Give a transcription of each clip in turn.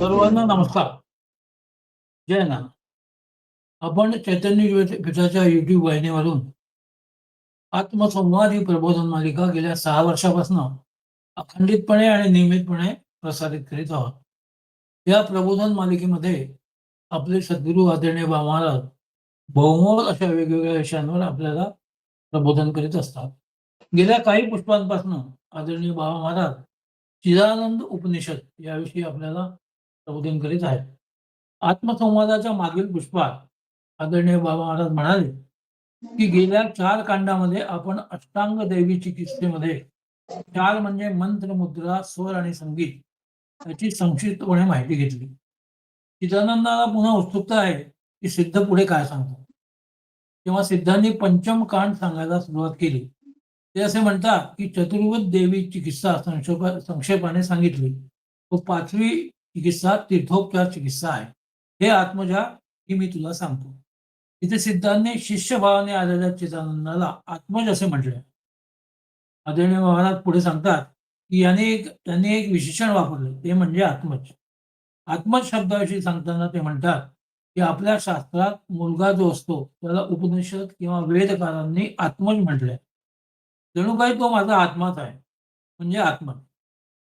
सर्वांना नमस्कार. जय नाथ. आपण चैतन्य पीठाच्या YouTube वाहिनीवरून आत्मसंवाद ही प्रबोधन मालिका गेल्या 6 वर्षापासून अखंडितपणे आणि नियमितपणे प्रसारित करीत आहोत. या प्रबोधन मालिकेमध्ये आपले सद्गुरू आदरणीय बाबा महाराज बहुमोल अशा वेगवेगळ्या विषयांवर आपल्याला प्रबोधन करीत असतात. गेल्या काही पुष्पांपासून आदरणीय बाबा महाराज चिदानंद उपनिषद याविषयी आपल्याला प्रबोधन करीत आहेत. आत्मसंवादाच्या मागील पुष्पात आदरणीय बाबा महाराज म्हणाले, की गेल्या 4 कांडामध्ये आपण अष्टांग दैवी चिकित्सेमध्ये 4 म्हणजे मंत्र, मुद्रा, स्वर आणि संगीत याची संक्षिप्तपणे माहिती घेतली. चिदानंदाला पुन्हा उत्सुकता आहे, की सिद्ध पुढे काय सांगतात. तेव्हा सिद्धांनी पंचम कांड सांगायला सुरुवात केली. ते असे म्हणतात, की चतुर्वेद देवी चिकित्सा संक्षेपाने सांगितली. व 5वी चिकित्सा तीर्थोपचार चिकित्सा आहे. हे आत्मजा ही मी तुला सांगतो. इथे सिद्धांनी शिष्यभावाने आलेल्या चिदानंदाला आत्मज असे म्हटले. आदरणीय महाराज पुढे सांगतात, की त्यांनी एक विशेषण वापरले, ते म्हणजे आत्मज. आत्मज शब्दाविषयी सांगताना ते म्हणतात, की आपल्या शास्त्रात मुलगा जो असतो त्याला उपनिषद किंवा वेदकारांनी आत्मज म्हटले. जणू काही तो माझा आत्माच आहे, म्हणजे आत्मा.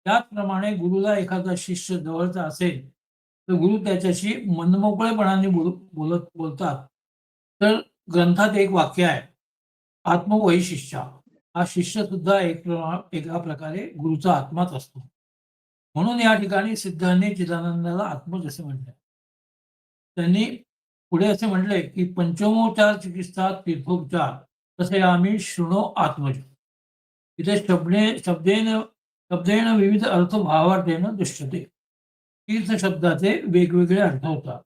त्याचप्रमाणे गुरुला एखादा शिष्य जवळचा असेल, तर गुरु त्याच्याशी मनमोकळेपणाने बोलतात. तर ग्रंथात एक वाक्य आहे, आत्मवही शिष्या. हा शिष्य सुद्धा एका प्रकारे गुरुचा आत्माच असतो. म्हणून या ठिकाणी सिद्धांनी चिदानंदाला आत्मज असे म्हटले. त्यांनी पुढे असे म्हटले, की पंचमोपचार चिकित्सा तीर्थोपचार तसे आम्ही शृणो आत्मज. इथे शब्देन विविध अर्थ भावार्थेन दृश्यते. तीर्थ शब्दाचे वेगवेगळे अर्थ होतात.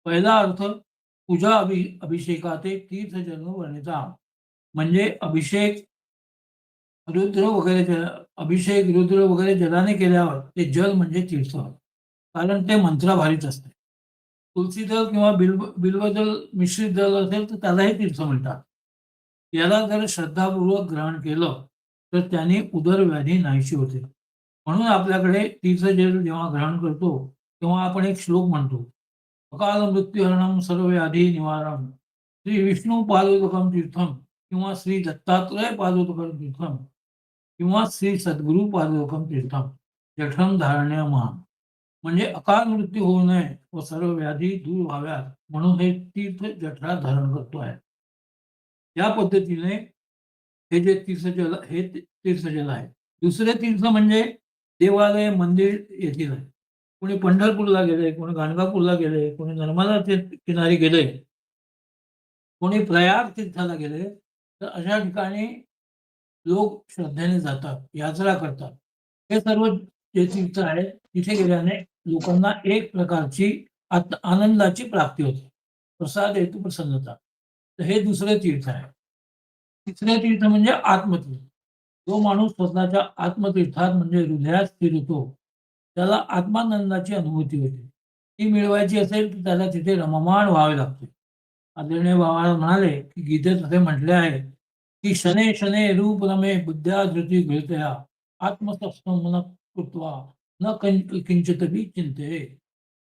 पहिला अर्थ पूजा अभिषेकाते तीर्थ जन्म वर्णिता, म्हणजे अभिषेक रुद्र वगैरे जलाने केल्यावर ते जल म्हणजे तीर्थ, कारण ते मंत्राभारित असते. तुलसी दल किंवा बिल्वदल मिश्रित दल असेल तर त्यालाही तीर्थ म्हणतात. याला जर श्रद्धापूर्वक ग्रहण केलं तर त्याने उदरव्याधी नाहीशी होते. म्हणून आपल्याकडे तीर्थजल जेव्हा ग्रहण करतो तेव्हा आपण एक श्लोक म्हणतो, अकाल मृत्यूहरणम सर्वव्याधी निवारण श्री विष्णू पादोदकम तीर्थम किंवा श्री दत्तात्रय पादोदकम तीर्थम किंवा श्री सद्गुरू पादोदकम तीर्थम जठरम धारण्य महान. म्हणजे अकाल मृत्यू होऊ नये व सर्व व्याधी दूर व्हाव्यात म्हणून हे तीर्थ जठरात धारण करतो आहे. या पद्धतीने हे जे तीर्थजल आहे. दुसरे तीर्थ म्हणजे देवालय, मंदिर येथील आहे. कोणी पंढरपूरला गेले, कोणी गाणगापूरला गेले, कोणी नर्मदा किनारी गेले, कोणी प्रयाग तीर्थाला गेले, तर अशा ठिकाणी लोक श्रद्धेने जातात, यात्रा करतात. हे सर्व जे तीर्थ आहे तिथे गेल्याने लोकांना एक प्रकारची आनंदाची प्राप्ती होते. प्रसाद हेतू प्रसन्नता. तर हे दुसरे तीर्थ आहे. तिसरे तीर्थ म्हणजे आत्मतीर्थ. जो माणूस स्वतःच्या आत्मतीर्थात म्हणजे हृदयात स्थिर होतो, त्याला आत्मानंदाची अनुभूती होते. ती मिळवायची असेल तर त्याला तिथे रममाण व्हावे लागते. आदरणीय बाबा म्हणाले, की गीतेत असे म्हटले आहे, की शने शने रूप रमे बुद्ध्या धृती घृतया आत्मतत्त्वं मन कृत्वा न किंचितपि चिंते.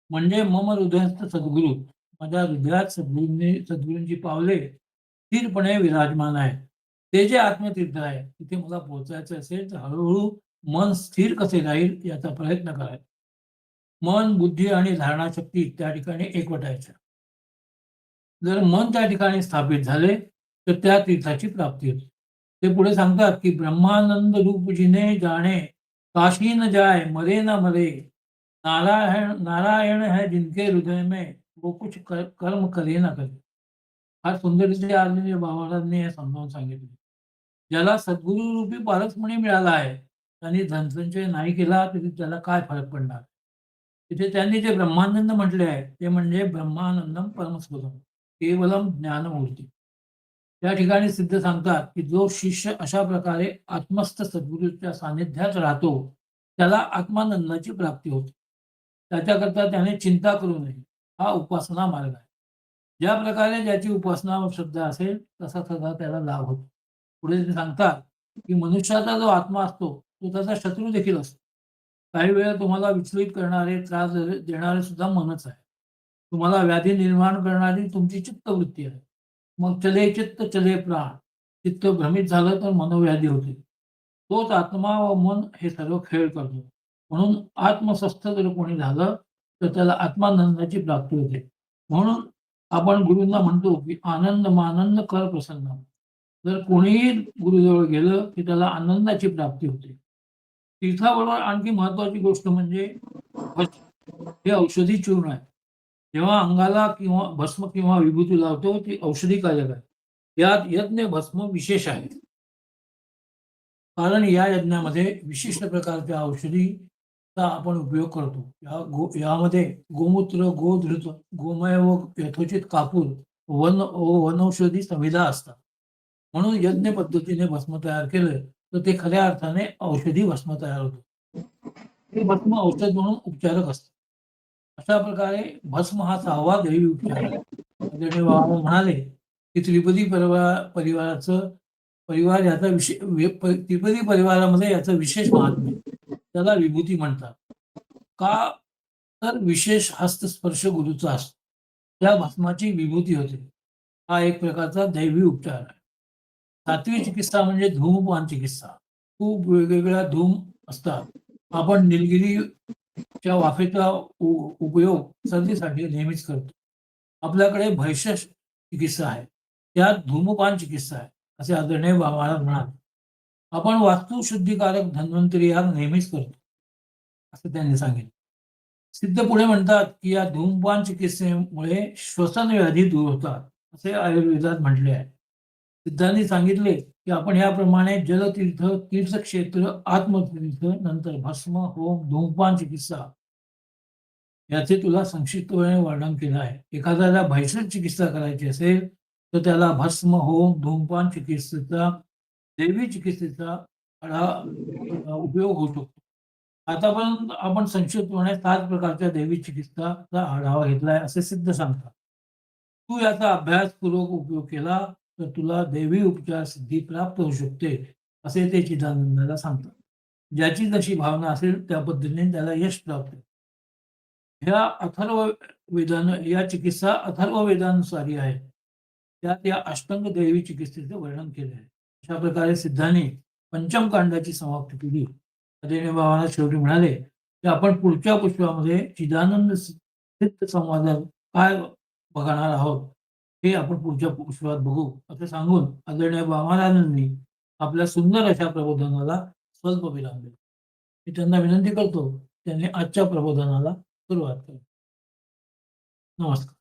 म्हणजे मम हृदयस्थ सद्गुरू, माझ्या हृदयात सद्गुरूंची पावले स्थिरपणे विराजमान आहे. ते जे आत्मतीर्थ आहे तिथे मला पोहोचायचं असेल तर हळूहळू मन स्थिर कसे राहील याचा प्रयत्न करायचा. मन, बुद्धी आणि धारणाशक्ती त्या ठिकाणी एकवटायच्या. जर मन त्या ठिकाणी स्थापित झाले तर त्या तीर्थाची प्राप्ती होते. ते पुढे सांगतात, की ब्रह्मानंद रूप जिने जाणे काशी न जाय मरे न मरे, नारायण नारायण है जिनके हृदय में वो कुछ कर्म करे ना करे. फार सुंदररीत्या आदरणीय बाबांनी हे समजावून सांगितले. ज्याला सद्गुरू रूपी पारसमणी मिळाला आहे, त्यांनी धनसंचय नाही केला तरी त्याला काय फरक पडणार. तिथे त्यांनी जे ब्रह्मानंद म्हटले आहे ते म्हणजे ब्रह्मानंदम परमस्वरूपम केवलम ज्ञानमूर्ती. त्या ठिकाणी सिद्ध सांगतात, की जो शिष्य अशा प्रकारे आत्मस्थ सद्गुरूच्या सानिध्यात राहतो त्याला आत्मानंदाची प्राप्ती होते. त्याच्याकरता त्याने चिंता करू नये. हा उपासना मार्ग आहे. ज्या प्रकारे ज्याची उपासना व श्रद्धा असेल तसा सदा त्याला लाभ होतो. पुढे ते सांगतात, की मनुष्याचा जो आत्मा असतो तो त्याचा शत्रू देखील असतो. काही वेळा तुम्हाला विचलित करणारे, त्रास देणारे सुद्धा मनच आहे. तुम्हाला व्याधी निर्माण करणारी तुमची चित्तवृत्ती आहे. मग चले चित्त चले प्राण. चित्त भ्रमित झालं तर मनोव्याधी होते. तोच आत्मा व मन हे सर्व खेळ करतो. म्हणून आत्मस्वस्थ जर कोणी झालं, तर त्याला आत्मानंदाची प्राप्ती होते. म्हणून आपण गुरूंना म्हणतो, की "आनंद मानंद कर प्रसन्न." जर कोणीही गुरुजवळ गेलं, की त्याला आनंदाची प्राप्ती होते. तीर्थाबरोबर आणखी महत्त्वाची गोष्ट म्हणजे भस्म. हे औषधी चूर्ण आहे. जेव्हा अंगाला किंवा भस्म किंवा विभूती लावतो, ती औषधी कार्यक आहे. यात यज्ञ भस्म विशेष आहे. कारण या यज्ञामध्ये विशिष्ट प्रकारच्या औषधीचा आपण उपयोग करतो. यामध्ये गोमूत्र, गोधृत, गोमय व यथोचित कापूर, वनौषधी समिधा असतात. म्हणून यज्ञ पद्धतीने भस्म तयार केलं, तर ते खऱ्या अर्थाने औषधी भस्म तयार होतं. हे भस्म औषध म्हणून उपचारक असतं. अशा प्रकारे भस्म हा 6वा दैवी उपचार आहे. आदरणीय बाबा म्हणाले, की परिवाराचं परिवार याचा त्रिपदी परिवारामध्ये याचं विशेष महात्म्य आहे. त्याला विभूती म्हणतात. का? तर विशेष हस्तस्पर्श गुरूचा असतो. त्या भस्माची विभूती होते. हा एक प्रकारचा दैवी उपचार आहे. 7वी चिकित्सा म्हणजे धूमपान चिकित्सा. खूप वेगवेगळ्या धूम असतात. आपण निलगिरीच्या वाफेचा उपयोग सर्दीसाठी नेहमीच करतो. आपल्याकडे भेषज चिकित्सा आहे. त्यात धूमपान चिकित्सा आहे, असे आदरणीय महाराज म्हणाले. आपण वास्तुशुद्धीकारक धन्वंतरी याग नेहमीच करतो, असं त्यांनी सांगितलं. सिद्ध पुढे म्हणतात, की या धूमपान चिकित्सेमुळे श्वसन व्याधी दूर होतात, असे आयुर्वेदात म्हटले आहे. सिद्धांनी सांगितले, की आपण याप्रमाणे जलतीर्थ, तीर्थक्षेत्र, आत्मतीर्थ, नंतर भस्म, होम, धूमपान चिकित्सा याचे तुला संक्षिप्तपणे वर्णन केलं आहे. एखाद्याला भेषज चिकित्सा करायची असेल, तर त्याला भस्म, होम, धूमपान चिकित्सेचा, दैवी चिकित्सेचा उपयोग होऊ शकतो. आतापर्यंत आपण संक्षिप्तपणे 7 प्रकारच्या दैवी चिकित्साचा आढावा घेतलाय असे सिद्ध सांगतात. तू याचा अभ्यासपूर्वक उपयोग केला तर तुला दैवी उपचार सिद्धी प्राप्त होऊ शकते, असे ते चिदानंदाला सांगतात. ज्याची जशी भावना असेल त्या पद्धतीने त्याला यश प्राप्त होईल. ह्या अथर्व या चिकित्सा अथर्व वेदानुसारी आहे. त्यात या अष्टांग दैवी चिकित्सेचे वर्णन केले आहे. अशा प्रकारे सिद्धांनी पंचम कांडाची समाप्ती केली. आदरणीय बाबांना शेवटी म्हणाले, की आपण पुढच्या पुष्पामध्ये चिदानंद सिद्ध संवादात काय बघणार आहोत, हे आपण पुढच्या पुष्पात बघू, असं सांगून आदरणीय बाबांनी आपल्या सुंदर अशा प्रबोधनाला स्वल्प विराम दिला. मी त्यांना विनंती करतो, त्यांनी आजच्या प्रबोधनाला सुरुवात करू. नमस्कार.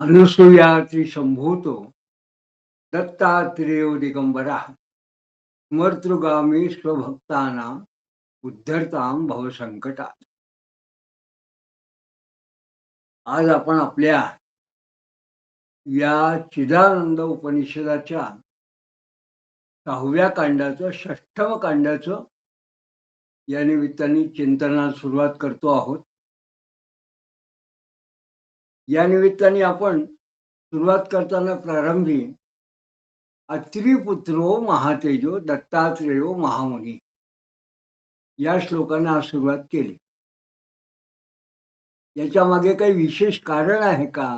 अनुसूयाति संभूतो दत्तात्रेयो दिगंबरा स्मर्तृगामी स्वभक्तानां उद्धरतां भवसंकटात. आज आपण आपल्या या चिदानंद उपनिषदाच्या 6व्या कांडाचं 6व कांडाचं या निमित्ताने चिंतनाला सुरुवात करतो आहोत. या निमित्ताने आपण सुरुवात करताना प्रारंभी अत्रिपुत्रो महातेजो दत्तात्रेयो महामुनी या श्लोकाने आज सुरुवात केली. याच्या मागे काही विशेष कारण आहे का?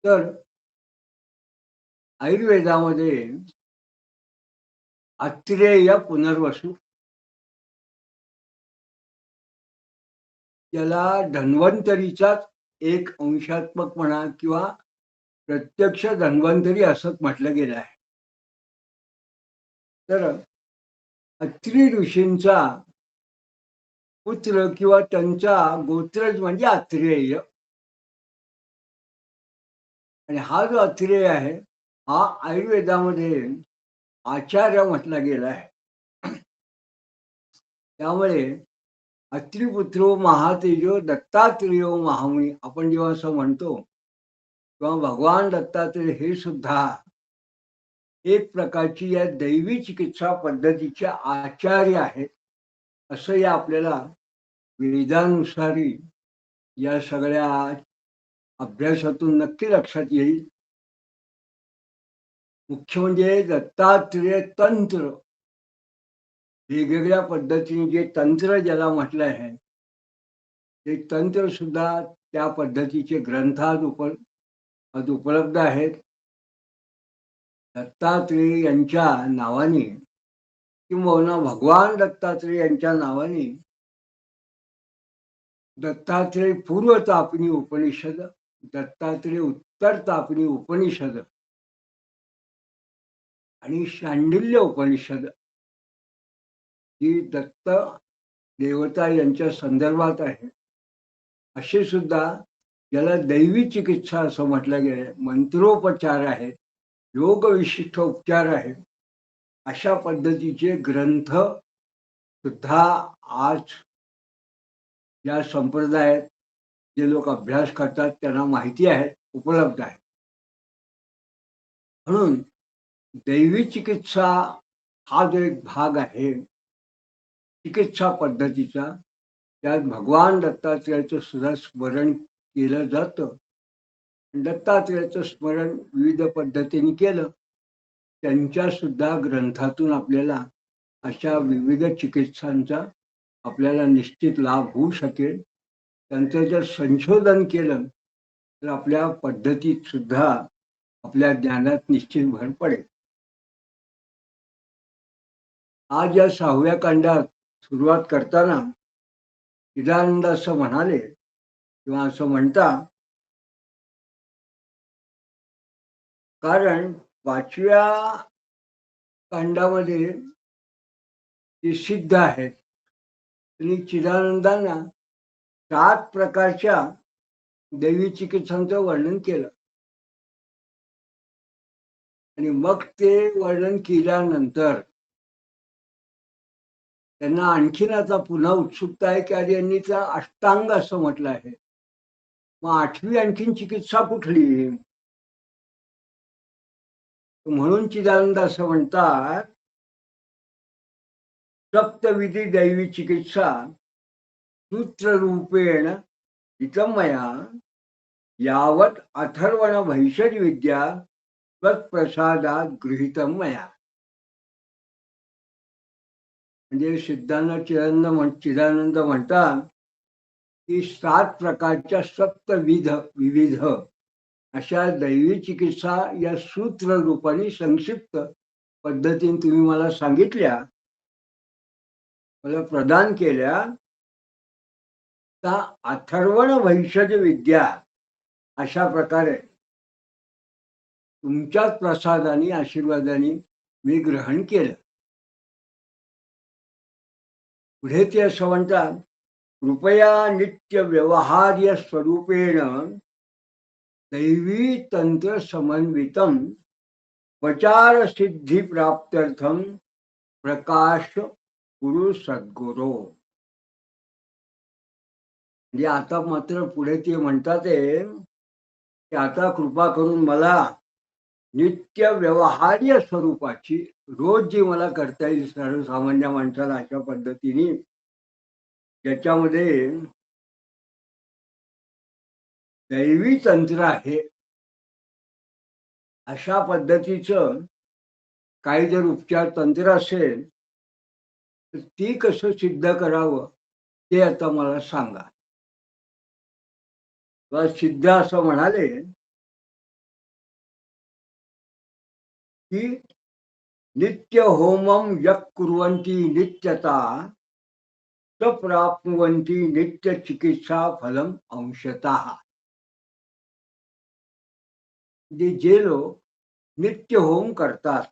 तर आयुर्वेदामध्ये अत्रेय पुनर्वसू याला धन्वंतरीचाच एक अंशात्मक म्हणा किंवा प्रत्यक्ष धन्वंतरी असं म्हटलं गेलं आहे. तर अत्रि ऋषींचा पुत्र किंवा त्यांचा गोत्रज म्हणजे अत्रेय. आणि हा जो अत्रेय आहे हा आयुर्वेदामध्ये आचार्य म्हटला गेला आहे. त्यामुळे अत्रिपुत्रो महातेजो दत्तात्रेयो महामुनी आपण जेव्हा असं म्हणतो किंवा भगवान दत्तात्रेय हे सुद्धा एक प्रकारची या दैवी चिकित्सा पद्धतीचे आचार्य आहेत असं या आपल्याला वेदानुसारी या सगळ्या अभ्यासातून नक्की लक्षात येईल. मुख्य म्हणजे दत्तात्रेय तंत्र, वेगवेगळ्या पद्धतीने जे तंत्र ज्याला म्हटलं आहे, ते तंत्र सुद्धा त्या पद्धतीचे ग्रंथ आज उपलब्ध आहेत. दत्तात्रेय यांच्या नावाने किंबहुना भगवान दत्तात्रेय यांच्या नावाने दत्तात्रेय पूर्व तापनी उपनिषद, दत्तात्रेय उत्तर तापनी उपनिषद आणि शांडिल्य उपनिषद ही दत्त देवता यांच्या संदर्भात आहे. असे सुद्धा याला दैवी चिकित्सा असं म्हटलं गेलं, मंत्रोपचार आहेत, योग विशिष्ट उपचार आहेत, अशा पद्धतीचे ग्रंथ सुद्धा आज या संप्रदायात जे लोक अभ्यास करतात त्यांना माहिती आहे, उपलब्ध आहे. म्हणून दैवी चिकित्सा हा जो एक भाग आहे चिकित्सा पद्धतीचा, त्यात भगवान दत्तात्रेयाचं सुद्धा स्मरण केलं जातं. दत्तात्रेयाचं स्मरण विविध पद्धतीने केलं, त्यांच्या सुद्धा ग्रंथातून आपल्याला अशा विविध चिकित्सांचा आपल्याला निश्चित लाभ होऊ शकेल. त्यांचं जर संशोधन केलं तर आपल्या पद्धतीत सुद्धा आपल्या ज्ञानात निश्चित भर पडेल. आज या 6व्या कांडात सुरुवात करताना चिदानंद असं म्हणाले किंवा असं म्हणता, कारण 5व्या कांडामध्ये जे सिद्ध आहेत आणि चिदानंदांना 7 प्रकारच्या दैवी चिकित्सांचं वर्णन केलं आणि मग ते वर्णन केल्यानंतर त्यांना आणखीन आता पुन्हा उत्सुकता आहे की अरे यांनी त्या अष्टांग असं म्हटलं आहे, मग 8वी आणखीन चिकित्सा कुठली? म्हणून चिदानंद असं म्हणतात, सप्तविधी दैवी चिकित्सा सूत्ररूपेण हितमया यावत अथर्वण भैषज विद्या त्वत्प्रसादात गृहीतम मया. म्हणजे सिद्धांत चिदानंद म्हणतात की 7 प्रकारच्या विविध अशा दैवी चिकित्सा या सूत्र रूपाने संक्षिप्त पद्धतीने तुम्ही मला सांगितल्या, मला प्रदान केल्या. त्या अथर्वण भैषज विद्या अशा प्रकारे तुमच्याच प्रसादाने आशीर्वादाने मी ग्रहण केलं. पुढे ते असं म्हणतात, कृपया नित्य व्यवहार्य स्वरूपेण दैवी तंत्र समन्वितम उपचार सिद्धी प्राप्त्यर्थम प्रकाश गुरु सद्गुरू. म्हणजे आता मात्र पुढे ते म्हणतात की आता कृपा करून मला नित्य व्यवहार्य स्वरूपाची, रोज जी मला करता येईल सर्वसामान्य माणसाला अशा पद्धतीने, ज्याच्यामध्ये दैवी तंत्र आहे, अशा पद्धतीचं काही जर उपचार तंत्र असेल तर ती कसं सिद्ध करावं ते आता मला सांगा. सिद्ध असं म्हणाले की नित्य होमम यक कुर्वन्ति नित्यता प्राप्नुवन्ति नित्य चिकित्सा फलम अंशतः. जे लोक नित्य होम करतात,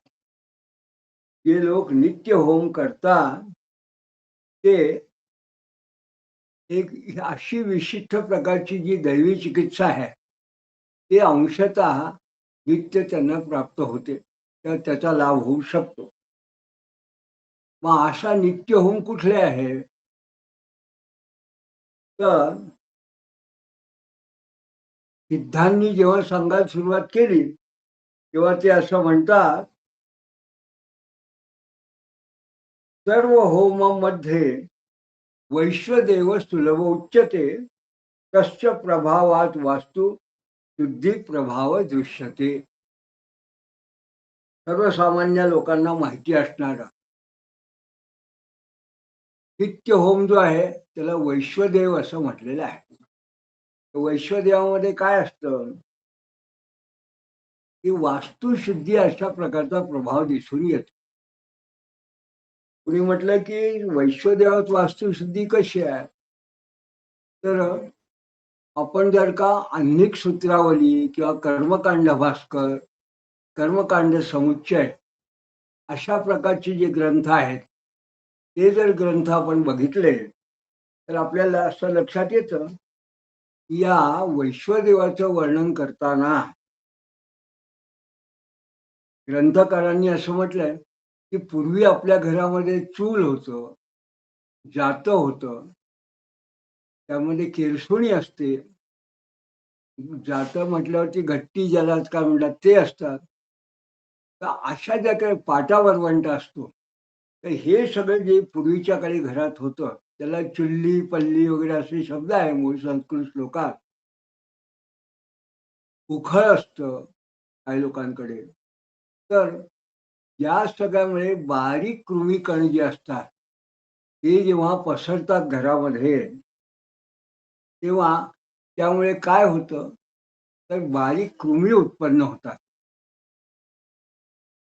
जे लोक नित्य होम करतात ते एक अशी विशिष्ट प्रकारची जी दैवी चिकित्सा आहे ते अंशतः नित्य त्यांना प्राप्त होते, तर त्याचा लाभ होऊ शकतो. मग अशा नित्य होम कुठले आहे? तर सिद्धांनी जेव्हा सांगायला सुरुवात केली तेव्हा ते असं म्हणतात, सर्व होमामध्ये वैश्वदेव सुलभ उच्यते तस्य प्रभावात वास्तू शुद्धी प्रभाव दृश्यते. सर्वसामान्य लोकांना माहिती असणारा नित्य होम जो आहे त्याला वैश्वदेव असं म्हटलेलं आहे. वैश्वदेवामध्ये काय असतं की वास्तुशुद्धी अशा प्रकारचा प्रभाव दिसून येतो. कुणी म्हटलं की वैश्वदेवात वास्तुशुद्धी कशी आहे, तर आपण जर का अनेक सूत्रावली किंवा कर्मकांड भास्कर, कर्मकांड समुच्चय अशा प्रकारचे जे ग्रंथ आहेत ते जर ग्रंथ आपण बघितले तर आपल्याला असं लक्षात येतं की या वैश्वदेवाचं वर्णन करताना ग्रंथकारांनी असं म्हटलंय की पूर्वी आपल्या घरामध्ये चूल होतं, जातं होतं, त्यामध्ये केरसुणी असते, जातं म्हटल्यावरती घट्टी ज्याला काय म्हणतात ते असतात. तर अशा ज्या काही पाटा वरवंट असतो, तर हे सगळं जे पूर्वीच्या काळी घरात होतं त्याला चुल्ली पल्ली वगैरे असे शब्द आहे मूळ संस्कृत श्लोकात. उखळ असतं काही लोकांकडे. तर या सगळ्यामुळे बारीक कृमिकण जे असतात ते जेव्हा पसरतात घरामध्ये तेव्हा त्यामुळे काय होतं, तर बारीक कृमी उत्पन्न होतात.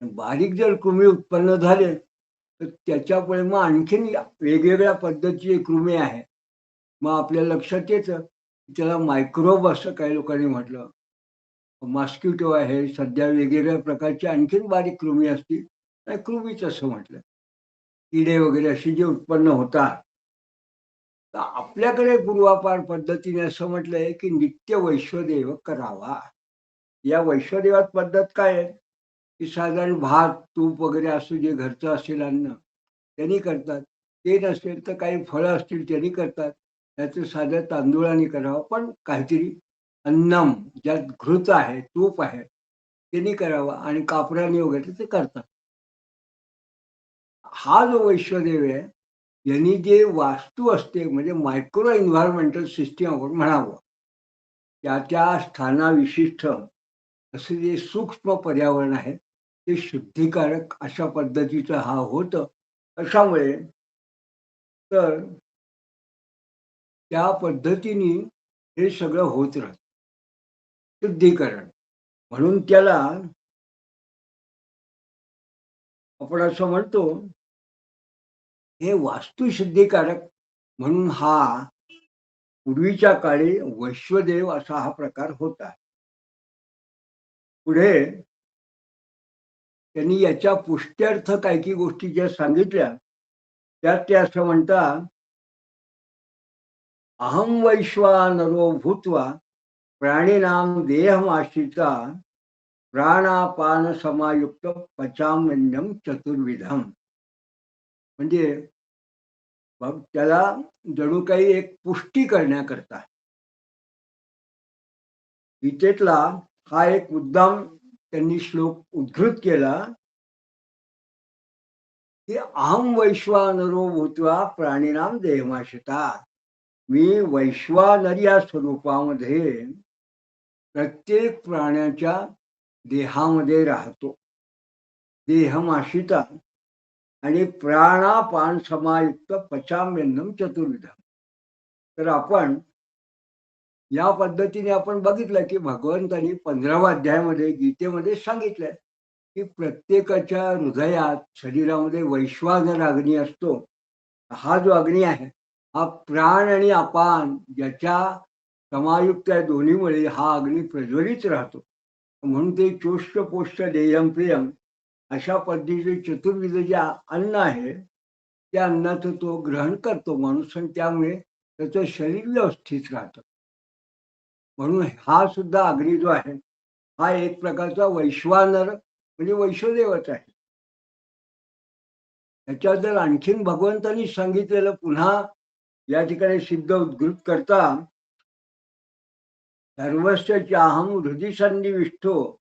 बारीक जर कृमी उत्पन्न झाले तर त्याच्यामुळे मग आणखीन वेगवेगळ्या पद्धतीचे कृमी आहे. मग आपल्या लक्षात येतं की त्याला मायक्रोब असं काही लोकांनी म्हटलं. मॉस्किटो आहे, सध्या वेगवेगळ्या प्रकारचे आणखीन बारीक कृमी असतील, नाही कृमीच असं म्हटलं. किडे वगैरे अशी जे उत्पन्न होतात. तर आपल्याकडे पूर्वापार पद्धतीने असं म्हटलंय की नित्य वैश्वदेव करावा. या वैश्वदेवात पद्धत काय आहे की साधारण भात तूप वगैरे असं जे घरचं असेल अन्न त्यांनी करतात. ते नसेल तर काही फळं असतील त्यांनी करतात. त्याचं साध्या तांदूळाने करावं, पण काहीतरी अन्नम ज्यात घृत आहे, तूप आहे त्यांनी करावा आणि कापराने वगैरे ते करतात. हा जो वैश्वदेव आहे यांनी जे वास्तू असते म्हणजे मायक्रो एन्व्हायरमेंटल सिस्टीम आपण म्हणावं, त्या त्या स्थानाविशिष्ट असं जे सूक्ष्म पर्यावरण आहे ते शुद्धीकारक अशा पद्धतीचं हा होतं. अशामुळे तर त्या पद्धतीने हे सगळं होत राहतं शुद्धीकरण. म्हणून त्याला आपण असं म्हणतो हे वास्तुशुद्धीकारक म्हणून हा पूर्वीच्या काळी वैश्वदेव असा हा प्रकार होता. पुढे त्यांनी याच्या पुष्ट्यर्थ काही गोष्टी ज्या सांगितल्या त्यात ते असं म्हणतात, अहम वैश्वानरो भूत्वा प्राणिनाम देहमाश्रिता प्राणापान समायुक्त पचाम्यन्नम चतुर्विधम. म्हणजे मग त्याला जणू काही एक पुष्टी करण्याकरता गीतेतला हा एक मुद्दाम त्यांनी श्लोक उद्धृत केला की अहम वैश्वानरो भूत्वा प्राणिनाम देहमाश्रिता. मी वैश्वानर या स्वरूपामध्ये प्रत्येक प्राण्याच्या देहामध्ये राहतो. देहमाश्रिता आणि प्राणापान समायुक्त पचाम्यन्नम चतुर्विधम. तर आपण या पद्धतीने आपण बघितलं की भगवंतांनी 15व्या अध्यायामध्ये गीतेमध्ये सांगितलंय की प्रत्येकाच्या हृदयात शरीरामध्ये वैश्वानर अग्नी असतो. हा जो अग्नी आहे हा प्राण आणि अपान ज्याच्या समायुक्त आहे दोन्हीमुळे हा अग्नी प्रज्वलित राहतो. म्हणून ते चोष्ट पोष्ट देयम प्रियम अशा पद्धतीचे चतुर्विध जे अन्न आहे त्या अन्नाचं तो ग्रहण करतो माणूस आणि त्यामुळे त्याचं शरीर व्यवस्थित राहतं. म्हणून हा सुद्धा अग्नी जो आहे हा एक प्रकारचा वैश्वानर म्हणजे वैश्वदेवच आहे. ह्याच्यात जर आणखीन भगवंतांनी सांगितलेलं पुन्हा या ठिकाणी सिद्ध उद्घृत करता, सर्वस्य चाहम हृदि सन्निविष्टो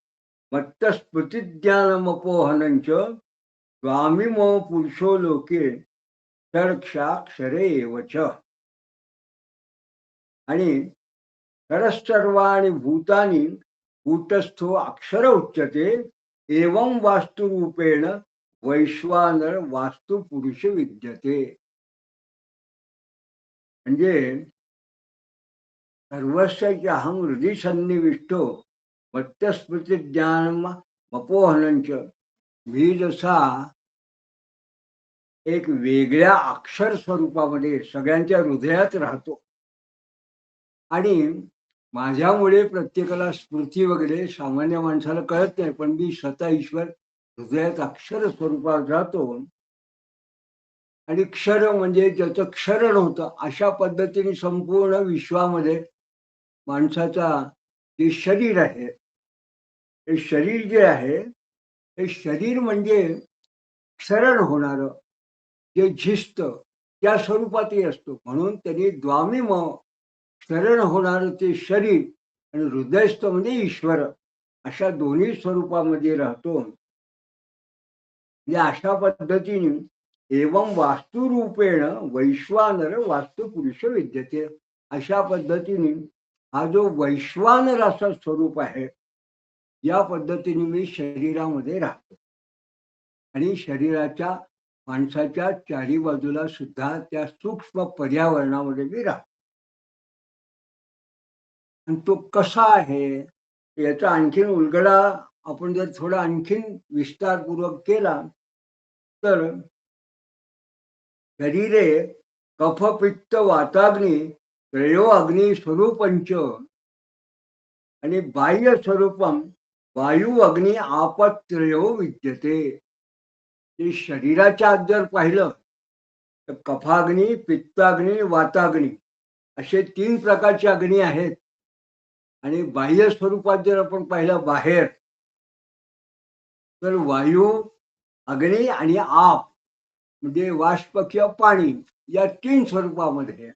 मत्तस्मृतिज्ञानमपोहनंच स्वामी मम पुरुषो लोके क्षरक्षाक्षरे एव च. आणि क्षरसर्वाणि भूतानि कूटस्थो अक्षर उच्यते एवं वास्तुरूपेण वैश्वानर वास्तु पुरुष विद्यते. म्हणजे सर्वस्याच्या अहं हृदय सन्निविष्टो मत्स्मृती ज्ञान मपोहनंच. मी जसा एक वेगळ्या अक्षर स्वरूपामध्ये सगळ्यांच्या हृदयात राहतो आणि माझ्यामुळे प्रत्येकाला स्मृती वगैरे सामान्य माणसाला कळत नाही, पण मी स्वतः ईश्वर हृदयात अक्षर स्वरूपात राहतो. आणि क्षर म्हणजे ज्याचं क्षरण होतं अशा पद्धतीने संपूर्ण विश्वामध्ये माणसाचा जे शरीर आहे, हे शरीर जे आहे, हे शरीर म्हणजे क्षरण होणारं जे झिस्त त्या स्वरूपातही असतो. म्हणून त्यांनी द्वामिम क्षरण होणारं ते शरीर आणि हृदयस्थ म्हणजे ईश्वर अशा दोन्ही स्वरूपामध्ये राहतो. म्हणजे अशा पद्धतीने एवं वास्तुरूपेण वैश्वानर वास्तुपुरुष विद्यते. अशा पद्धतीने हा जो वैश्वानर असा स्वरूप आहे, या पद्धतीने मी शरीरामध्ये राहतो आणि शरीराच्या माणसाच्या चारी बाजूला सुद्धा त्या सूक्ष्म पर्यावरणामध्ये मी राहतो. आणि तो कसा आहे याचा आणखीन उलगडा आपण जर थोडा आणखीन विस्तारपूर्वक केला तर शरीरे कफ पित्त वाताग्नी त्रयो अग्नी स्वरूपंच आणि बाह्य स्वरूपम वायू अग्नी आपत्रयो विद्यते. ते शरीराच्या आत जर पाहिलं तर कफाग्नी पित्ताग्नी वाताग्नी असे 3 प्रकारचे अग्नी आहेत. आणि बाह्य स्वरूपात जर आपण पाहिलं बाहेर तर वायू अग्नी आणि आप म्हणजे वाष्प किंवा पाणी या 3 स्वरूपामध्ये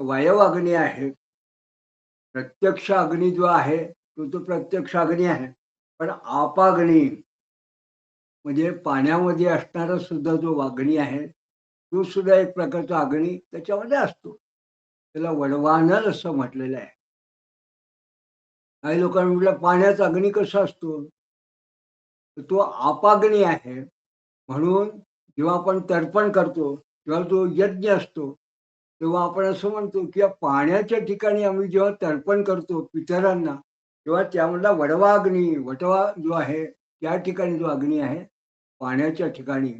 वायव अग्नी आहे. प्रत्यक्ष अग्नी जो आहे तो प्रत्यक्ष अग्नी आहे. पण आपाग्नी म्हणजे पाण्यामध्ये असणारा सुद्धा जो अग्नी आहे तो सुद्धा एक प्रकारचा अग्नी त्याच्यामध्ये असतो. त्याला वडवानर असं म्हटलेलं आहे. काही लोकांनी म्हटलं पाण्याचा अग्नी कसा असतो, तर तो आपाग्नी आहे. म्हणून जेव्हा आपण तर्पण करतो तेव्हा जो यज्ञ असतो तेव्हा आपण असं म्हणतो की या पाण्याच्या ठिकाणी आम्ही जेव्हा तर्पण करतो पितरांना तेव्हा त्यामधला वडवा अग्नी वटवा जो आहे त्या ठिकाणी जो अग्नी आहे पाण्याच्या ठिकाणी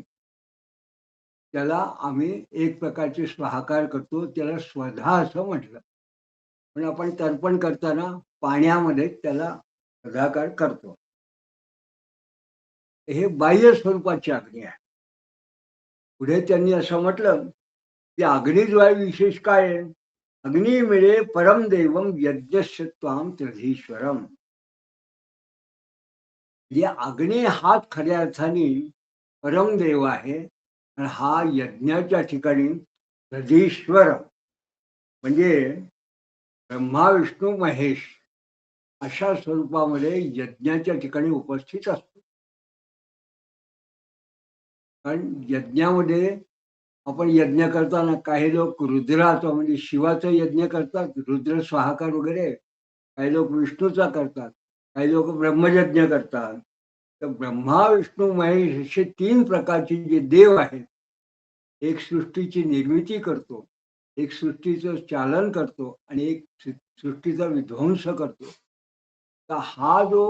त्याला आम्ही एक प्रकारचे स्वाहाकार करतो, त्याला स्वधा असं म्हटलं. पण आपण तर्पण करताना पाण्यामध्ये त्याला सदाकार करतो. हे बाह्य स्वरूपाची अग्नी आहे. पुढे त्यांनी असं म्हटलं की अग्नी जो आहे विशेष काय आहे, अग्नी मिळे परमदेवम यज्ञस्य त्वाम त्रिधीश्वरम. म्हणजे अग्नी हाच खऱ्या अर्थाने परमदेव आहे आणि हा यज्ञाच्या ठिकाणी त्रिधीश्वर म्हणजे ब्रह्मा विष्णू महेश अशा स्वरूपामध्ये यज्ञाच्या ठिकाणी उपस्थित असतो. कारण यज्ञामध्ये आपण यज्ञ करताना काही लोक रुद्राचा म्हणजे शिवाचा यज्ञ करतात, रुद्र स्वाहाकार वगैरे. काही लोक विष्णूचा करतात, काही लोक ब्रह्मयज्ञ करतात. तर ब्रह्मा विष्णू महेश असे 3 प्रकारचे जे देव आहेत, एक सृष्टीची निर्मिती करतो, एक सृष्टीचं चालन करतो आणि एक सृष्टीचा विध्वंस करतो. तर हा जो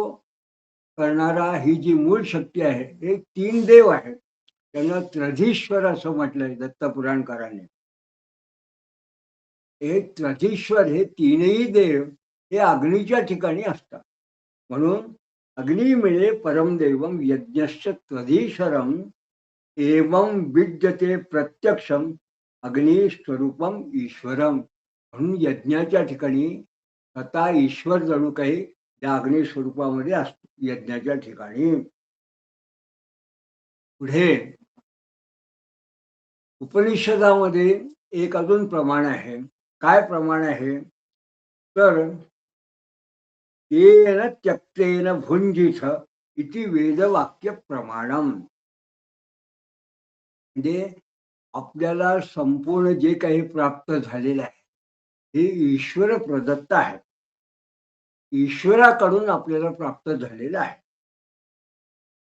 करणारा ही जी मूळ शक्ती आहे हे 3 देव आहेत. त्यांना त्रधीश्वर असं म्हटलंय दत्तपुराणकाराने. हे त्रधीश्वर हे 3ही देव हे अग्नीच्या ठिकाणी असतात. म्हणून अग्नी मिळे परमदेवम यज्ञश्च त्वधीश्वरम एवं विद्यते प्रत्यक्षम अग्नी स्वरूपम ईश्वरम. म्हणून यज्ञाच्या ठिकाणी स्वतः ईश्वर जणू काही त्या अग्नी स्वरूपामध्ये असतो यज्ञाच्या ठिकाणी. पुढे उपनिषदामध्ये एक अजून प्रमाण आहे. काय प्रमाण आहे तर येन त्यक्तेन भुंजिथ इति वेदवाक्य प्रमाणम. म्हणजे आपल्याला संपूर्ण जे काही प्राप्त झालेलं आहे हे ईश्वर प्रदत्त आहे. ईश्वराकडून आपल्याला प्राप्त झालेलं आहे.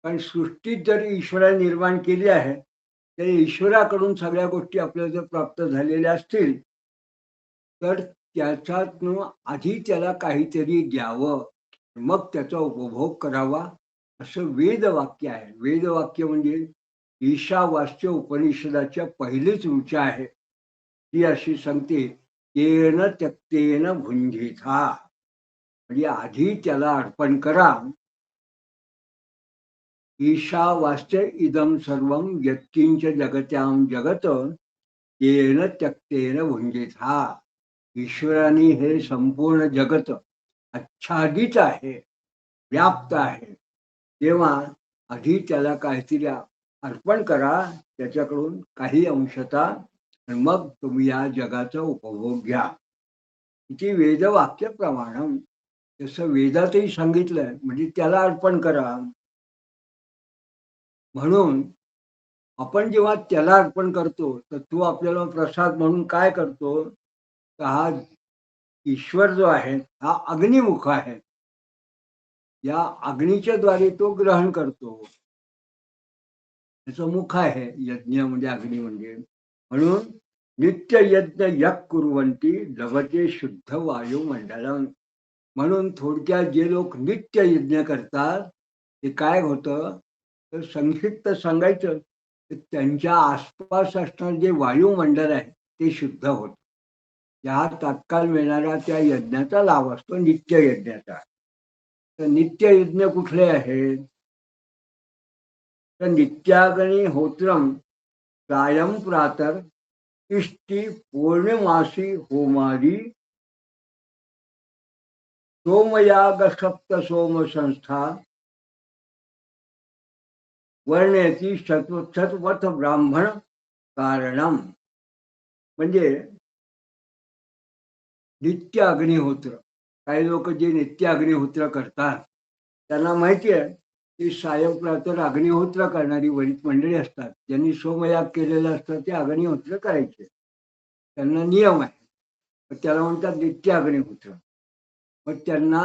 कारण सृष्टीत जरी ईश्वराने निर्माण केली आहे तर ईश्वराकडून सगळ्या गोष्टी आपल्याला जर प्राप्त झालेल्या असतील तर त्याच्यातनं आधी त्याला काहीतरी द्यावं, मग त्याचा उपभोग करावा, असं वेदवाक्य आहे. वेदवाक्य म्हणजे ईशावास्य उपनिषदाच्या पहिलीच ऋचा आहे. ती अशी सांगते, येन त्यक्तेन भुंजिथा, म्हणजे आधी त्याला अर्पण करा. ईशावास्य इदं सर्वं यत्किंच जगत्यां जगत येन त्यक्तेन भुंजिथा. ईश्वराने हे संपूर्ण जगत आच्छादित आहे, व्याप्त आहे. तेव्हा आधी त्याला काहीतरी अर्पण करा, त्याच्याकडून काही अंशता, आणि मग तुम्ही या जगाचा उपभोग घ्या. इथे वेदवाक्य प्रमाणम, जसं वेदातही सांगितलंय, म्हणजे त्याला अर्पण करा. म्हणून आपण जेव्हा त्याला अर्पण करतो तर तो आपल्याला प्रसाद म्हणून काय करतो, तर हा ईश्वर जो आहे हा अग्निमुख आहे. या अग्नीच्या द्वारे तो ग्रहण करतो. त्याचं मुख आहे यज्ञ म्हणजे अग्नी म्हणजे. म्हणून नित्य यज्ञ यक कुर्वंती लभते शुद्ध वायुमंडलम. म्हणून थोडक्यात जे लोक नित्य यज्ञ करतात ते काय होतं, तर संक्षिप्त सांगायचं तर त्यांच्या आसपास असणारं जे वायुमंडल आहे ते शुद्ध होतं. या तात्काळ मिळणाऱ्या त्या यज्ञाचा लाभ असतो नित्य यज्ञाचा. तर नित्य यज्ञ कुठले आहेत, तर नित्याग्नी होत्रम सायं प्रातर इष्टी पौर्णमासी होमारी सोमयाग सप्त सोम संस्था वर्णयती शतपथ ब्राह्मण कारणम. म्हणजे नित्य अग्निहोत्र, काही लोक जे नित्य अग्निहोत्र करतात त्यांना माहिती आहे की सायंप्रातर अग्निहोत्र करणारी बरीच मंडळी असतात. ज्यांनी सोमयाग केलेलं असतं ते अग्निहोत्र करायचे, त्यांना नियम आहे, त्याला म्हणतात नित्य अग्निहोत्र. मग त्यांना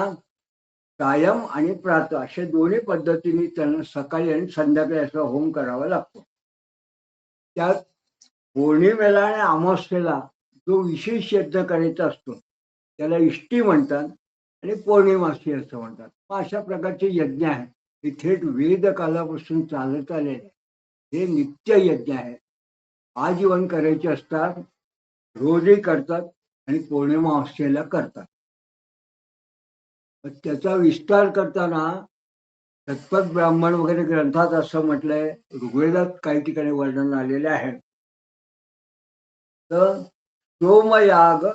कायम आणि प्रात अशा दोन्ही पद्धतीने त्यांना सकाळी आणि संध्याकाळी असा होम करावा लागतो. त्यात पौर्णिमेला आणि अमावस्येला जो विशेष यज्ञ करायचा असतो त्याला इष्टी म्हणतात आणि पौर्णिमासी असं म्हणतात. मग अशा प्रकारचे यज्ञ आहे हे थेट वेद कालापासून चालत आलेले. हे नित्य यज्ञ आहे, आजीवन करायचे असतात, रोजही करतात आणि पौर्णिमा अमावस्येला करतात. त्याचा विस्तार करताना शतपथ ब्राह्मण वगैरे ग्रंथात असं म्हटलंय, ऋग्वेदात काही ठिकाणी वर्णन आलेले आहे. तर सोमयाग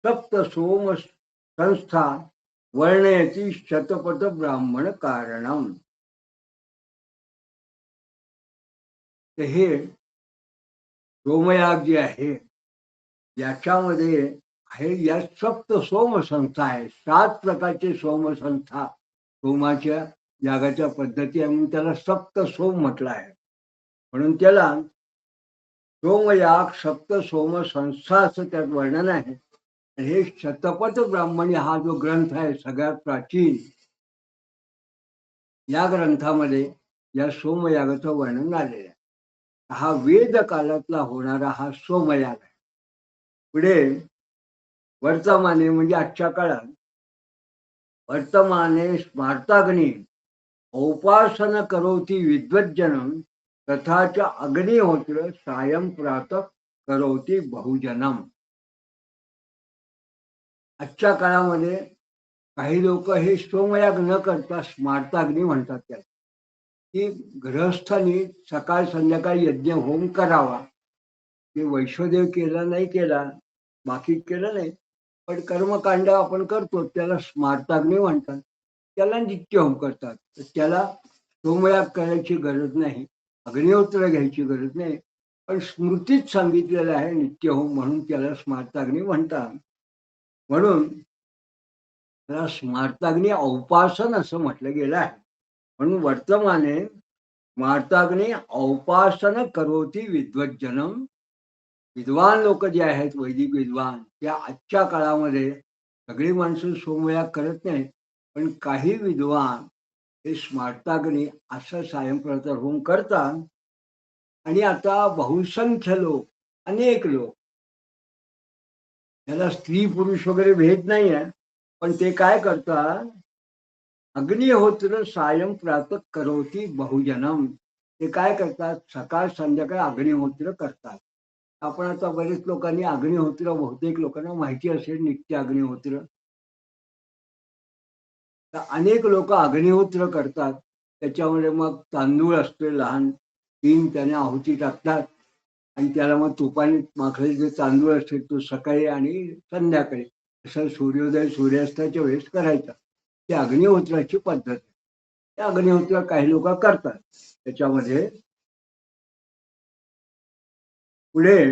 सप्त सोम संस्था वर्णयती शतपथ ब्राह्मण कारणम. तर हे सोमयाग जे आहे याच्यामध्ये आहे, या सप्त सोम संस्था आहे, 7 प्रकारचे सोम संस्था, सोमाच्या यागाच्या पद्धती आहे, म्हणून त्याला सप्त सोम म्हटलं आहे. म्हणून त्याला सोमयाग सप्त सोम संस्था असं त्यात वर्णन आहे. हे शतपथ ब्राह्मणी हा जो ग्रंथ आहे सगळ्यात प्राचीन, या ग्रंथामध्ये या सोमयागाचं वर्णन आलेलं आहे. हा वेद कालातला होणारा हा सोमयाग आहे. पुढे वर्तमाने म्हणजे आजच्या काळात वर्तमाने स्मार्ताग्नी औपासन करोति विद्वज्जनम तथाच अग्निहोत्र सायं प्रातः करोति बहुजनम. आजच्या काळामध्ये काही लोक हे सोमयाग न करता स्मार्ताग्नी म्हणतात त्याला, की गृहस्थांनी सकाळ संध्याकाळ यज्ञ होम करावा. ते वैश्वदेव केला नाही केला, बाकी केलं नाही, पण कर्मकांड आपण करतो त्याला स्मार्ताग्नी म्हणतात. त्याला नित्य होम करतात. तर त्याला सोमयाग करायची गरज नाही, अग्निहोत्र घ्यायची गरज नाही, पण स्मृतीत सांगितलेलं आहे नित्य होम, म्हणून त्याला स्मार्ताग्नी म्हणतात. म्हणून त्याला स्मार्ताग्नी औपासन असं म्हटलं गेलं आहे. म्हणून वर्तमाने स्मार्ताग्नी औपासन करोति विद्वज्जनम विद्वान लोक जे आहेत, वैदिक विद्वान, त्या आजच्या काळामध्ये सगळी माणसं सोमया करत नाहीत, पण काही विद्वान हे स्मार्ताग्नी असं सायंप्रतर होम करतात. आणि आता बहुसंख्य लोक, अनेक लोक, त्याला स्त्री पुरुष वगैरे भेद नाही आहे, पण ते काय करतात, अग्निहोत्र सायं प्रातः करोती बहुजनम. ते काय करतात, सकाळ संध्याकाळ अग्निहोत्र करतात. आपण आता बरेच लोकांनी अग्निहोत्र, बहुतेक लोकांना माहिती असेल नित्य अग्निहोत्र. तर अनेक लोक अग्निहोत्र करतात. त्याच्यामध्ये मग तांदूळ असते लहान, 3 त्याने आहुती टाकतात आणि त्याला मग तुपाने माखलेले जे तांदूळ असते तो सकाळी आणि संध्याकाळी असं सूर्योदय सूर्यास्ताच्या वेळेस करायचा. ती अग्निहोत्राची पद्धत. त्या अग्निहोत्र काही लोक करतात. त्याच्यामध्ये पुढे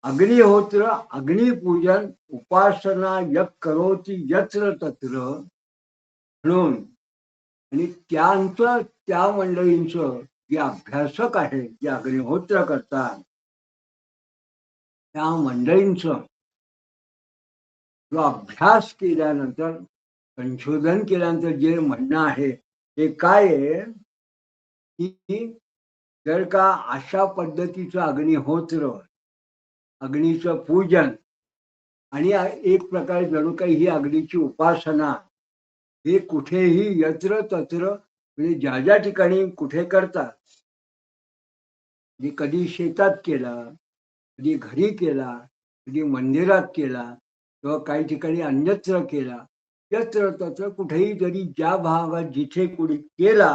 अग्निहोत्र, अग्निपूजन, उपासना यक करोती यत्र तत्र म्हणून, आणि त्यांचं, त्या मंडळींचं जे अभ्यासक आहे, जे अग्निहोत्र करतात, त्या मंडळींचं जो अभ्यास केल्यानंतर, संशोधन केल्यानंतर जे म्हणणं आहे ते काय आहे, की जर का अशा पद्धतीचं अग्निहोत्र, अग्नीचं पूजन आणि एक प्रकारे जणू काही ही अग्नीची उपासना, हे कुठेही यत्र तत्र, म्हणजे ज्या ज्या ठिकाणी कुठे करतात, म्हणजे कधी शेतात केला, कधी घरी केला, कधी मंदिरात केला, किंवा काही ठिकाणी अन्यत्र केला, यत्र तत्र कुठेही जरी ज्या भागात जिथे कुणी केला,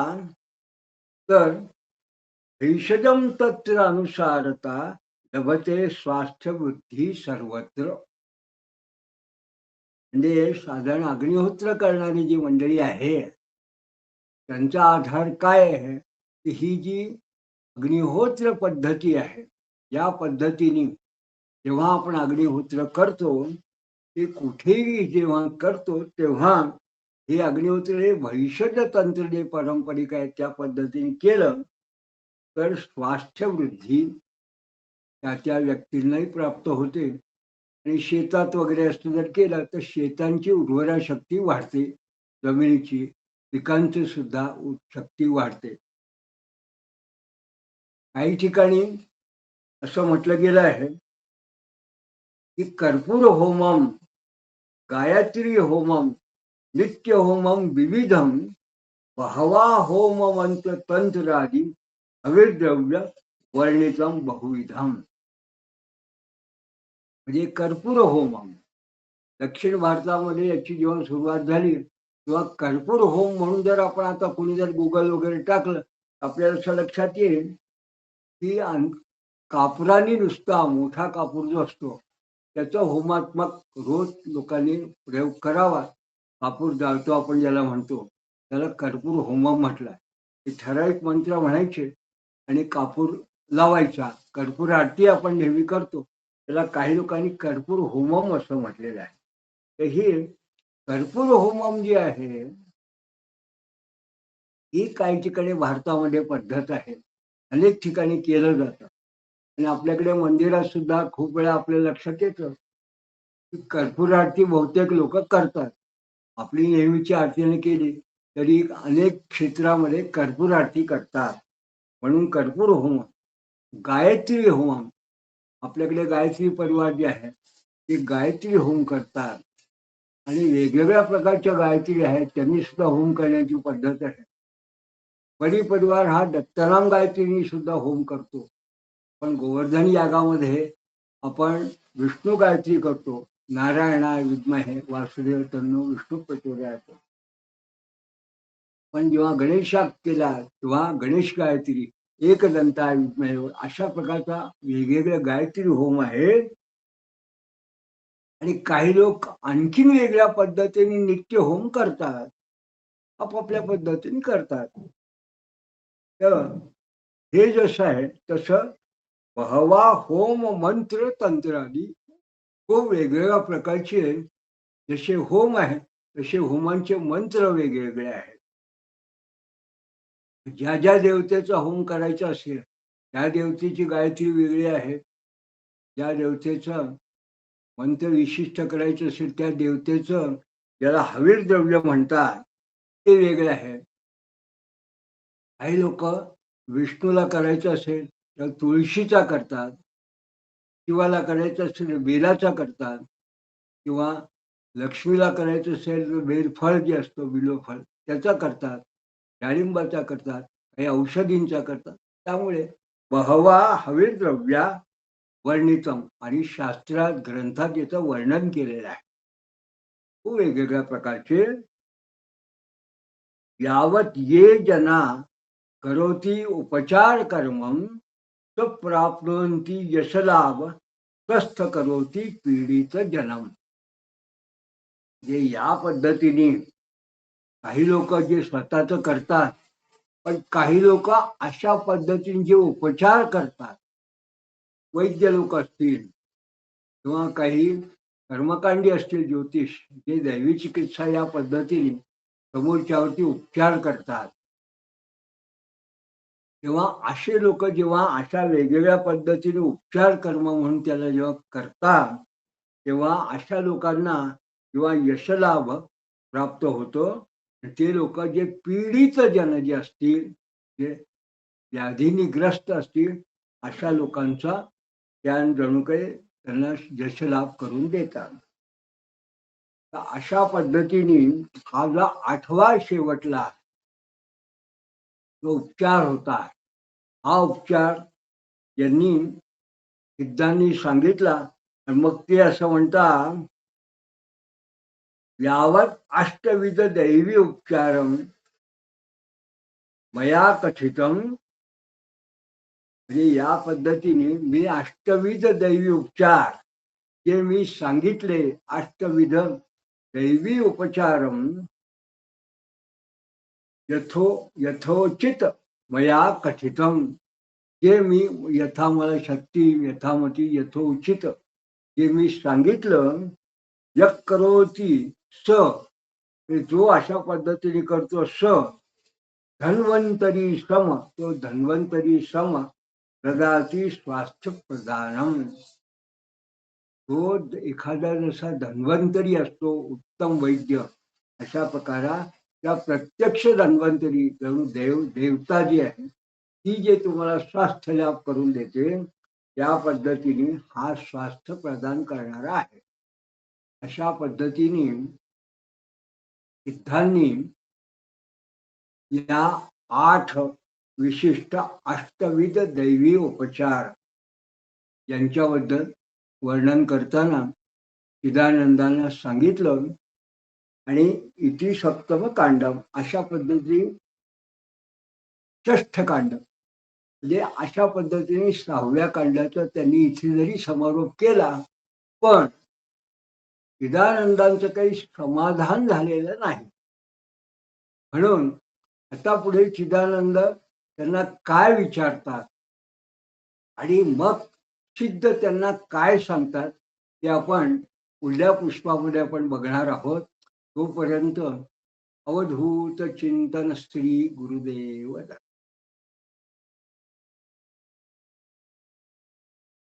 तर भेषजम तत्र अनुसारता लभते स्वास्थ्य वृद्धी सर्वत्र. म्हणजे साधारण अग्निहोत्र करणारी जी मंडळी आहे, त्यांचा आधार काय आहे, की ही जी अग्निहोत्र पद्धती आहे, या पद्धतीने जेव्हा आपण अग्निहोत्र करतो, ते कुठेही जेव्हा करतो तेव्हा हे अग्निहोत्र हे भैषज तंत्र जे पारंपरिक आहे त्या पद्धतीने केलं तर स्वास्थ्य वृद्धी त्या त्या व्यक्तींनाही प्राप्त होते. आणि शेतात वगैरे असतं जर केलं तर शेतांची उर्वरा शक्ती वाढते, जमिनीची, पिकांची सुद्धा शक्ती वाढते. काही ठिकाणी असं म्हटलं गेलं आहे की कर्पूर होमम, गायत्री होमम, नित्य होमम विविधम, बहवा होम मंत्र तंत्रादी हविर्द्रव्य वर्णितम बहुविधम. म्हणजे कर्पूर होमम, दक्षिण भारतामध्ये याची जेव्हा सुरुवात झाली तेव्हा कर्पूर होम म्हणून जर आपण आता कोणी जर गुगल वगैरे टाकलं, आपल्याला असं लक्षात येईल की कापुराने नुसता मोठा कापूर जो असतो त्याचा होमात्मक रोज लोकांनी प्रयोग करावा. कापूर जाळतो आपण ज्याला म्हणतो, त्याला कर्पूर होमम म्हटलं. हे ठराविक मंत्र म्हणायचे आणि कापूर लावायचा. कर्पूर आरती आपण नेहमी करतो, त्याला काही लोकांनी कर्पूर होमम असं म्हटलेलं आहे. तर ही कर्पूर होमम जी आहे, ही काही ठिकाणी भारतामध्ये पद्धत आहे, अनेक ठिकाणी केलं जातं. आणि आपल्याकडे मंदिरात सुद्धा खूप वेळा आपल्या लक्षात येतं की कर्पूर आरती बहुतेक लोक करतात. आपली नेहमीची आरतीने केली तरी अनेक क्षेत्रामध्ये कर्पूर आरती करतात. म्हणून कर्पूर होम, गायत्री होम, आपल्याकडे गायत्री परिवार जे आहे ते गायत्री होम करतात. आणि वेगवेगळ्या प्रकारच्या गायत्री आहेत, त्यांनी सुद्धा होम करण्याची पद्धत आहे. बडी परिवार हा दत्तराम गायत्रीनी सुद्धा होम करतो. पण गोवर्धन यागामध्ये आपण विष्णू गायत्री करतो. नारायणाय विद्महे वासुदेव तन्नो विष्णू प्रचोदयात. पण जेव्हा गणेशात केला तेव्हा गणेश गायत्री, एकदंताय विद्महे, अशा प्रकारचा वेगवेगळ्या गायत्री होम आहेत. आणि काही लोक आणखीन वेगळ्या पद्धतीने नित्य होम करतात, आपापल्या पद्धतीने करतात. तर हे जसं आहे तसं बहवा होम मंत्र तंत्रादी खूप वेगवेगळ्या प्रकारचे, जसे होम आहे तसे होमांचे मंत्र वेगवेगळे आहेत. ज्या ज्या देवतेचा होम करायचा असेल त्या देवतेची गायत्री वेगळी आहे, ज्या देवतेचं मंत्र विशिष्ट करायचं असेल त्या देवतेचं ज्याला हवीर द्रव्य म्हणतात ते वेगळं आहे. काही लोक विष्णूला करायचं असेल तर तुळशीचा करतात, शिवाला करायचं असेल तर बेलाचा करतात, किंवा लक्ष्मीला करायचं असेल तर बेलफळ जे असतो बिल्वफळ त्याचा करतात, डाळिंबाचा करतात, काही औषधींचा करतात. त्यामुळे बहवा हवीर द्रव्या वर्णितम आणि शास्त्रात ग्रंथात याचं वर्णन केलेलं आहे. खूप वेगवेगळ्या प्रकारचे यावत ये जना करोती उपचार कर्मम तो प्राप्नोती यशलाभ स्वस्थ करोती पीडित जनम. जे या पद्धतीने काही लोक जे स्वतःच करतात, पण काही लोक अशा पद्धतीने जे उपचार करतात, वैद्य लोक असतील किंवा काही कर्मकांडी असतील ज्योतिष, जे दैवी चिकित्सा या पद्धतीने समोरच्यावरती उपचार करतात, तेव्हा असे लोक जेव्हा अशा वेगवेगळ्या पद्धतीने उपचार कर्म म्हणून त्याला जेव्हा करतात, तेव्हा अशा लोकांना जेव्हा यशलाभ प्राप्त होतो. ते लोक जे पीडित जन जे असतील, जे व्याधीनिग्रस्त असतील, अशा लोकांचा त्या जणू काही त्यांना यशलाभ करून देतात. तर अशा पद्धतीने हा जो 8वा शेवटला जो उपचार होता, हा उपचार यांनी सिद्धांनी सांगितला. आणि मग ते असं म्हणतात, यावत अष्टविध दैवी उपचारम मया कथितम. म्हणजे या पद्धतीने मी अष्टविध दैवी उपचार जे मी सांगितले, अष्टविध दैवी उपचारम यथोचित मया कथितम. जे मी यथा मला शक्ती यथामती यथोचित जे मी सांगितलं, यक करोती स, जो अशा पद्धतीने करतो, स धन्वंतरी सम, तो धन्वंतरी सम प्रदाती स्वास्थ्य प्रदानम. तो एखादा जसा धन्वंतरी असतो, उत्तम वैद्य, अशा प्रकारा त्या प्रत्यक्ष धन्वंतरी देवता जी आहे ती जे तुम्हाला स्वास्थ्य लाभ करून देते, त्या पद्धतीने हा स्वास्थ्य प्रदान करणारा आहे. अशा पद्धतीने सिद्धांनी या 8 विशिष्ट अष्टविध दैवी उपचार यांच्याबद्दल वर्णन करताना चिदानंदांना सांगितलं. आणि इति सप्तम कांडम अशा पद्धतीने षष्ठ कांड, म्हणजे अशा पद्धतीने 6व्या कांडाचा त्यांनी इथे जरी समारोप केला, पण चिदानंदांचं काही समाधान झालेलं नाही. म्हणून आता पुढे चिदानंद त्यांना काय विचारतात आणि मग सिद्ध त्यांना काय सांगतात ते आपण पुढल्या पुष्पामध्ये आपण बघणार आहोत. तोपर्यंत अवधूत चिंतन श्री गुरुदेव दत्त.